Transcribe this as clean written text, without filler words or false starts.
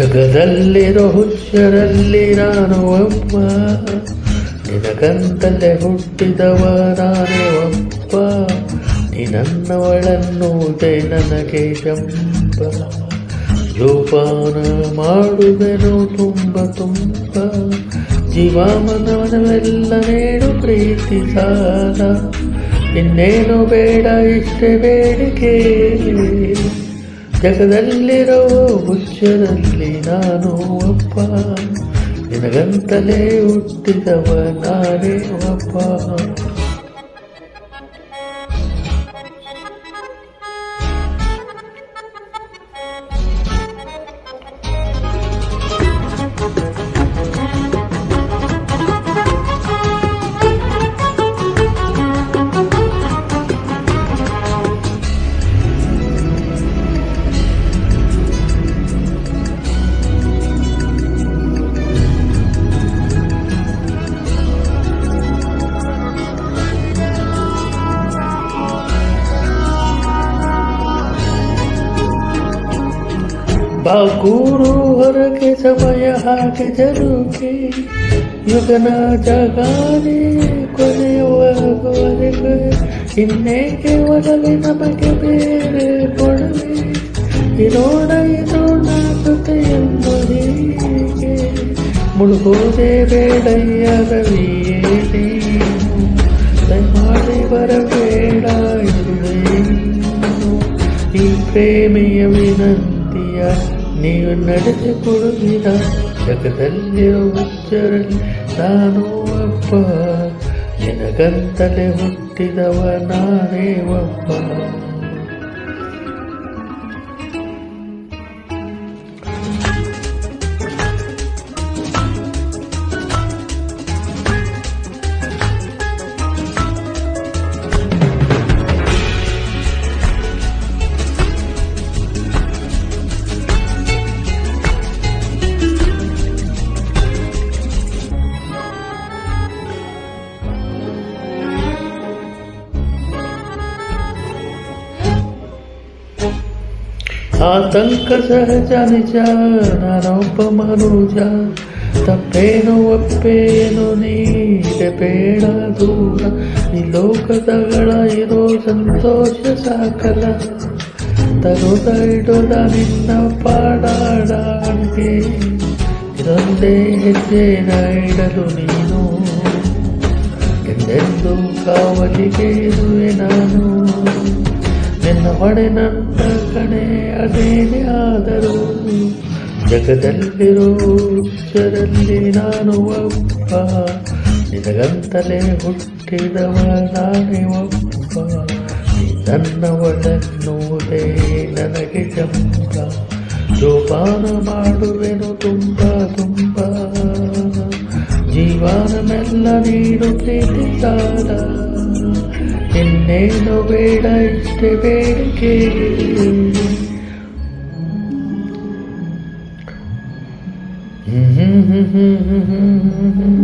ಜಗದಲ್ಲಿರೋ ಹುಚ್ಚರಲ್ಲಿ ನಾನು ಒಬ್ಬ, ನಿನಗಂತಲೇ ಹುಟ್ಟಿದವ ನಾನೇ ಒಬ್ಬ, ನೀ ನನ್ನವಳನ್ನುವುದೇ ನನಗೆ ಜಂಬ. ಜೋಪಾನ ಮಾಡುವೆನು ತುಂಬ ತುಂಬ, ಜೀವಮನವನ್ನೆಲ್ಲ ನೀಡು ಪ್ರೀತಿ ಸಾಲ. ಇನ್ನೇನು ಬೇಡ ಇಷ್ಟೇ ಬೇಡಿಕೆ, ಜಗದಲ್ಲಿರೋ ಹುಚ್ಚರಲ್ಲಿ ನಾನು ಒಬ್ಬ, ನಿನಗಂತಲೇ ಹುಟ್ಟಿದವ ನಾನೇ ಒಬ್ಬ. ಬಾಕೂರು ಹೊರಗೆ ಸಮಯ ಹಾಗೆ ಜರುಗೆ, ಯುಗನ ಜಗಾನೆ ಕೊನೆಯುವವರೆಗೆ, ಇನ್ನೇಕೆ ಒಡಲಿ ನಮಗೆ ಬೇರೆ ಕೊಡವೆ, ಇರೋಣ ಜೊತೆಯನ್ನು ಹೀಗೆ, ಮುಳುಗೋದೆ ಬೇಡಯ್ಯ ರವಿಯೇ ನೀನು, ದಯಮಾಡಿ ಬರಬೇಡ ಇರುವೆ ಈ ಪ್ರೇಮಿಯ ವಿನಂತಿಯ ನೀವು ನಡೆಸಿಕೊಡುವಿರ. ಜಗದಲ್ಲಿರೋ ಹುಚ್ಚರಲ್ಲಿ ನಾನು ಒಬ್ಬ, ನಿನಗಂತಲೇ ಹುಟ್ಟಿದವ ನಾನೇ ಒಬ್ಬ. ಆತಂಕ ಸಹಜ ನಿಜ, ನಾನೊಬ್ಬ ಮನುಜ, ತಪ್ಪೇನು ಒಪ್ಪೇನು ನೀಡೆ ಬೇಡ ದೂರ, ಈ ಲೋಕದಗಳ ಇರೋ ಸಂತೋಷ ಸಾಕಲ, ತರುದ ಇಡುದ ನಿನ್ನ ಪಾಡಾಡಿಗೆ, ಇದೊಂದೇ ಹೆಜ್ಜೆನ ಇಡಲು ನೀನು, ಎಂದೆಂದು ಕಾವಲಿಗೆ ಇರುವೆ ನಾನು, ನಿನ್ನ ಹೊಡೆ ನನ್ನ ಕಣೆ ಅದೇನೇ ಆದರೂ, ಜಗದಲ್ಲಿರೋ ಹುಚ್ಚರಲ್ಲಿ ನಾನು ಒಬ್ಬ, ನಿನಗಂತಲೇ ಹುಟ್ಟಿದವ ನಾನೇ ಒಬ್ಬ, ನೀ ನನ್ನವಳನ್ನುವುದೇ ನನಗೆ ಜಂಬ. ಜೋಪಾನ ಮಾಡುವೆನು ತುಂಬ ತುಂಬ, ಜೀವನವೆಲ್ಲ ನೀಡು ಪ್ರೀತಿ ಸಾಲ. ಇನ್ನೇನು ಬೇಡ ಇಷ್ಟೇ ಬೇಡಿಕೆ, ಹ್ಮ್